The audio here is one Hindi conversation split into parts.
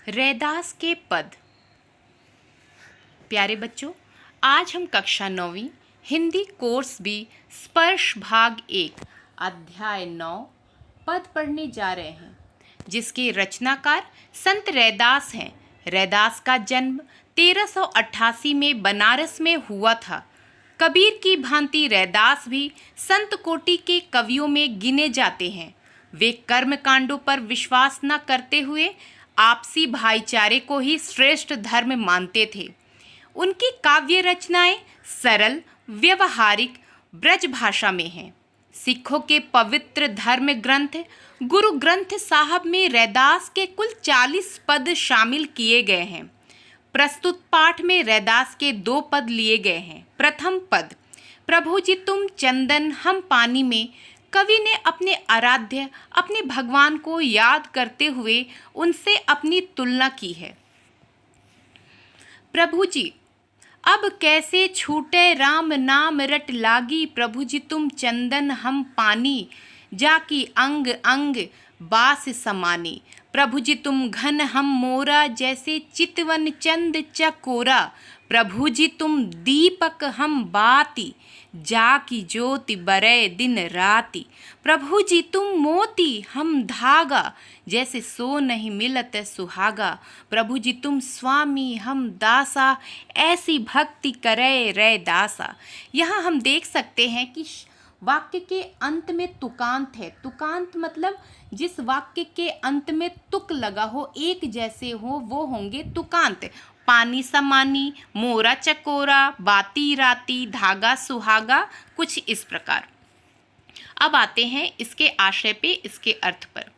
रैदास के पद। प्यारे बच्चों, आज हम कक्षा 9वीं हिंदी कोर्स बी स्पर्श भाग 1 अध्याय 9 पद पढ़ने जा रहे हैं, जिसके रचनाकार संत रैदास हैं। रैदास का जन्म 1388 में बनारस में हुआ था। कबीर की भांति रैदास भी संत कोटि के कवियों में गिने जाते हैं। वे कर्म कांडों पर विश्वास न करते हुए आपसी भाईचारे को ही श्रेष्ठ धर्म मानते थे। उनकी काव्य रचनाएं सरल, व्यवहारिक ब्रज भाषा में हैं। सिखों के पवित्र धर्म ग्रंथ गुरु ग्रंथ साहब में रैदास के कुल 40 पद शामिल किए गए हैं। प्रस्तुत पाठ में रैदास के 2 पद लिए गए हैं। प्रथम पद, प्रभु जी तुम चंदन हम पानी में, कवि ने अपने आराध्य अपने भगवान को याद करते हुए उनसे अपनी तुलना की है। प्रभु जी अब कैसे छूटे राम नाम रट लागी, प्रभु जी तुम चंदन हम पानी, जाकी अंग अंग बास समानी। प्रभु जी तुम घन हम मोरा, जैसे चितवन चंद चकोरा, प्रभु जी तुम दीपक हम बाती, जाकी ज्योति बरै दिन राती। प्रभु जी तुम मोती हम धागा, जैसे सो नहीं मिलत सुहागा, प्रभु जी तुम स्वामी हम दासा, ऐसी भक्ति करे रैदासा। यहाँ हम देख सकते हैं कि वाक्य के अंत में तुकांत है। तुकांत मतलब जिस वाक्य के अंत में तुक लगा हो, एक जैसे हो, वो होंगे तुकांत। पानी समानी, मोरा चकोरा, बाती राती, धागा सुहागा, कुछ इस प्रकार। अब आते हैं इसके आशय पे, इसके अर्थ पर।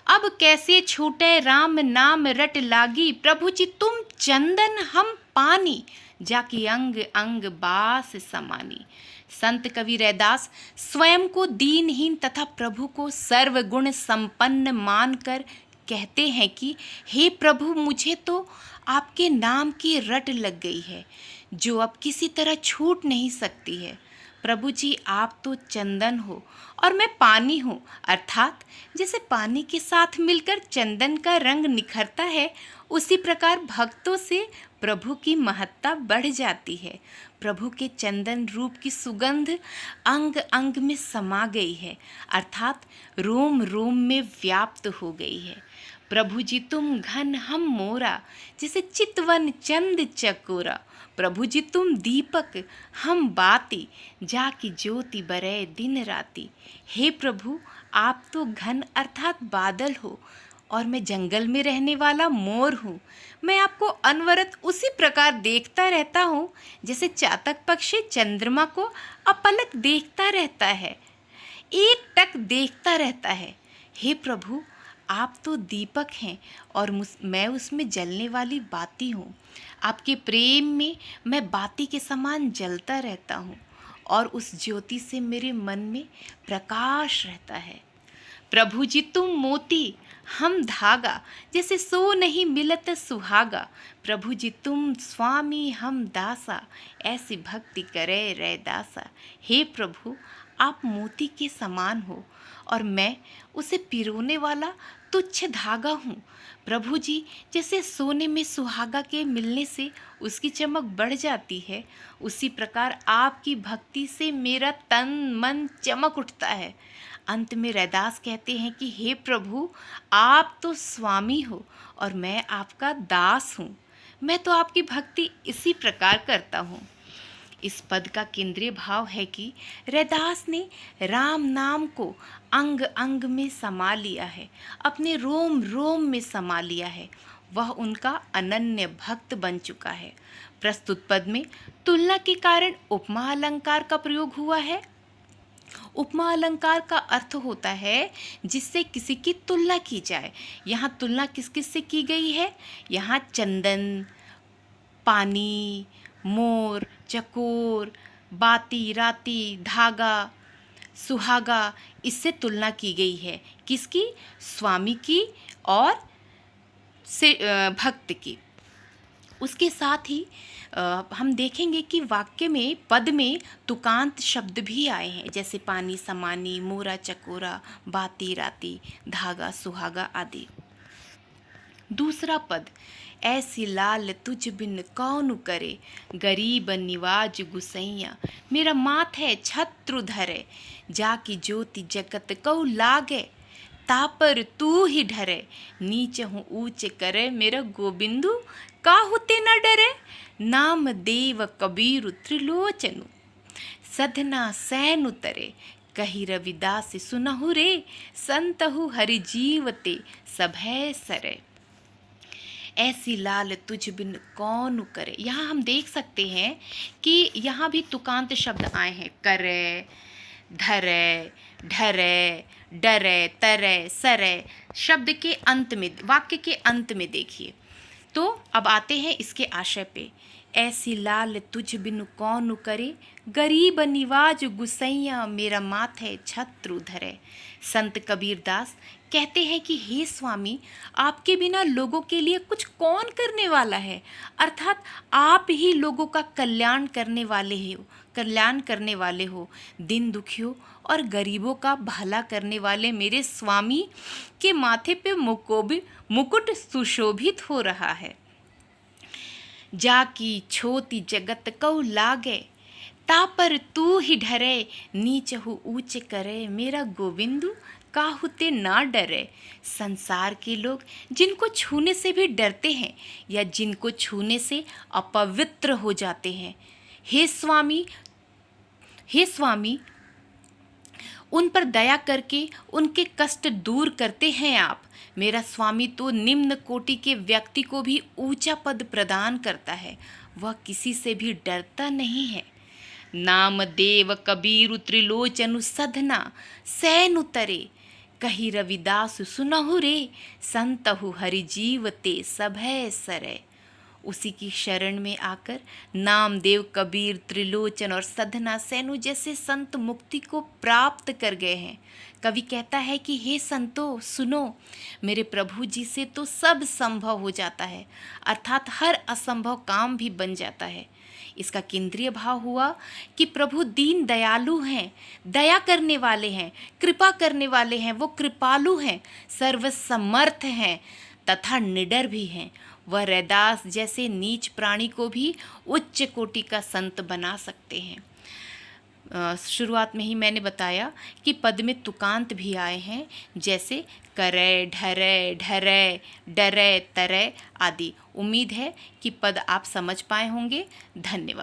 अब कैसे छूटे राम नाम रट लागी, प्रभु जी तुम चंदन हम पानी, जाकी अंग अंग बास समानी। संत कवि रैदास स्वयं को दीनहीन तथा प्रभु को सर्वगुण संपन्न मानकर कहते हैं कि हे प्रभु, मुझे तो आपके नाम की रट लग गई है, जो अब किसी तरह छूट नहीं सकती है। प्रभु जी आप तो चंदन हो और मैं पानी हूँ, अर्थात जैसे पानी के साथ मिलकर चंदन का रंग निखरता है, उसी प्रकार भक्तों से प्रभु की महत्ता बढ़ जाती है। प्रभु के चंदन रूप की सुगंध अंग अंग में समा गई है, अर्थात रोम रोम में व्याप्त हो गई है। प्रभु जी तुम घन हम मोरा, जैसे चितवन चंद चकोरा, प्रभु जी तुम दीपक हम बाती, जाकी ज्योति बरै दिन राती। हे प्रभु आप तो घन अर्थात बादल हो और मैं जंगल में रहने वाला मोर हूँ। मैं आपको अनवरत उसी प्रकार देखता रहता हूँ जैसे चातक पक्षी चंद्रमा को अपलक देखता रहता है, एक टक देखता रहता है। हे प्रभु आप तो दीपक हैं और मैं उसमें जलने वाली बाती हूँ। आपके प्रेम में मैं बाती के समान जलता रहता हूँ और उस ज्योति से मेरे मन में प्रकाश रहता है। प्रभु जी तुम मोती हम धागा, जैसे सो नहीं मिलत सुहागा, प्रभु जी तुम स्वामी हम दासा, ऐसी भक्ति करे रैदासा। हे प्रभु आप मोती के समान हो और मैं उसे पिरोने वाला तुच्छ धागा हूँ। प्रभु जी जैसे सोने में सुहागा के मिलने से उसकी चमक बढ़ जाती है, उसी प्रकार आपकी भक्ति से मेरा तन मन चमक उठता है। अंत में रैदास कहते हैं कि हे प्रभु आप तो स्वामी हो और मैं आपका दास हूँ। मैं तो आपकी भक्ति इसी प्रकार करता हूँ। इस पद का केंद्रीय भाव है कि रैदास ने राम नाम को अंग अंग में समा लिया है, अपने रोम रोम में समा लिया है। वह उनका अनन्य भक्त बन चुका है। प्रस्तुत पद में तुलना के कारण उपमा अलंकार का प्रयोग हुआ है। उपमा अलंकार का अर्थ होता है जिससे किसी की तुलना की जाए। यहाँ तुलना किस किस से की गई है? यहाँ चंदन, पानी, मोर, चकोर, बाती राती, धागा, सुहागा, इससे तुलना की गई है। किसकी? स्वामी की और से भक्त की। उसके साथ ही हम देखेंगे कि वाक्य में पद में तुकांत शब्द भी आए हैं, जैसे पानी समानी, मोरा चकोरा, बाती राती, धागा सुहागा आदि। दूसरा पद, ऐसी लाल तुझ बिन कौन करे, गरीब निवाज गुसैया, मेरा माथे छत्रु धरे, जाकी ज्योति जगत कौ लागे, तापर तू ही ढरे, नीच हूँ ऊंच करे, मेरा गोविंदु काहुते न डरे, नाम देव कबीरु त्रिलोचनु, सधना सैन उतरे, कही रविदास सुनहु रे, संतहु हरि जीवते सभय सरे। ऐसी लाल तुझ बिन कौन करे। यहाँ हम देख सकते हैं कि यहाँ भी तुकांत शब्द आए हैं, करे, धरे, ढरे, डरे, तरे, सरे। शब्द के अंत में, वाक्य के अंत में देखिए। तो अब आते हैं इसके आशय पे। ऐसी लाल तुझ बिनु कौन करे, गरीब निवाज गुसैया, मेरा माथे छत्रु धरे। संत कबीरदास कहते हैं कि हे स्वामी, आपके बिना लोगों के लिए कुछ कौन करने वाला है, अर्थात आप ही लोगों का कल्याण करने वाले हो, दिन दुखियों और गरीबों का भला करने वाले मेरे स्वामी के माथे पे मुकुट सुशोभित हो रहा है। जाकी छोटी जगत कौ लागे, तापर तू ही ढरे, नीच हूँ ऊंच करे, मेरा गोविंदु काहुते ना डरे। संसार के लोग जिनको छूने से भी डरते हैं या जिनको छूने से अपवित्र हो जाते हैं, हे स्वामी उन पर दया करके उनके कष्ट दूर करते हैं आप। मेरा स्वामी तो निम्न कोटि के व्यक्ति को भी ऊंचा पद प्रदान करता है, वह किसी से भी डरता नहीं है। नाम देव कबीरु त्रिलोचनु, सधना सैन उतरे, कही रविदास सुनहु रे, संतहु हरि जीवते सभय सरे। उसी की शरण में आकर नामदेव, कबीर, त्रिलोचन और सधना सैनु जैसे संत मुक्ति को प्राप्त कर गए हैं। कवि कहता है कि हे संतो सुनो, मेरे प्रभु जी से तो सब संभव हो जाता है, अर्थात हर असंभव काम भी बन जाता है। इसका केंद्रीय भाव हुआ कि प्रभु दीन दयालु हैं, दया करने वाले हैं, कृपा करने वाले हैं, वो कृपालु हैं, सर्वसमर्थ हैं तथा निडर भी हैं। वह रैदास जैसे नीच प्राणी को भी उच्च कोटि का संत बना सकते हैं। शुरुआत में ही मैंने बताया कि पद में तुकांत भी आए हैं, जैसे करे, ढरे, ढरे, डरे, तरे आदि। उम्मीद है कि पद आप समझ पाए होंगे। धन्यवाद।